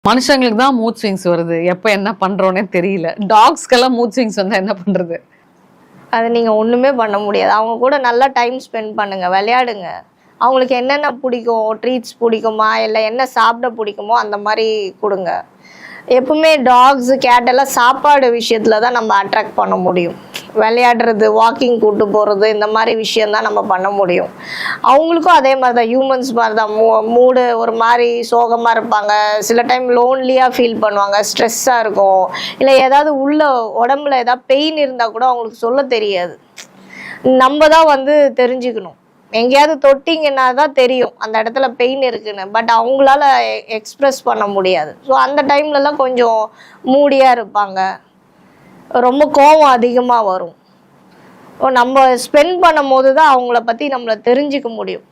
மனுஷங்களுக்கு தான் mood swings வருது. எப்ப என்ன பண்றோன்னே தெரியல. டாக்ஸ்க்கெல்லாம் மூட் ஸ்விங்ஸ் வந்தா என்ன பண்றது? அது நீங்கள் ஒன்றுமே பண்ண முடியாது. அவங்க கூட நல்லா டைம் ஸ்பெண்ட் பண்ணுங்கள், விளையாடுங்க. அவங்களுக்கு என்னென்ன பிடிக்கும், ட்ரீட்ஸ் பிடிக்குமா, இல்லை என்ன சாப்பிட பிடிக்குமோ அந்த மாதிரி கொடுங்க. எப்பவுமே டாக்ஸு கேட்டெல்லாம் சாப்பாடு விஷயத்தில் தான் நம்ம அட்ராக்ட் பண்ண முடியும். விளையாடுறது, வாக்கிங் கூட்டு போகிறது, இந்த மாதிரி விஷயந்தான் நம்ம பண்ண முடியும். அவங்களுக்கும் அதே மாதிரி தான், ஹியூமன்ஸ் மாதிரி தான். மூடு ஒரு மாதிரி சோகமாக இருப்பாங்க, சில டைம் லோன்லியாக ஃபீல் பண்ணுவாங்க, ஸ்ட்ரெஸ்ஸாக இருக்கும், இல்லை ஏதாவது உள்ள உடம்புல ஏதாவது பெயின் இருந்தால் கூட அவங்களுக்கு சொல்ல தெரியாது. நம்ம தான் வந்து தெரிஞ்சுக்கணும். எங்கேயாவது தொட்டிங்கன்னா தான் தெரியும் அந்த இடத்துல பெயின் இருக்குன்னு. பட் அவங்களால எக்ஸ்ப்ரெஸ் பண்ண முடியாது. ஸோ அந்த டைம்லலாம் கொஞ்சம் மூடியாக இருப்பாங்க, ரொம்ப கோபம் அதிகமாக வரும். நம்ம ஸ்பெண்ட் பண்ணும் போது தான் அவங்கள பற்றி நம்மளை தெரிஞ்சுக்க முடியும்.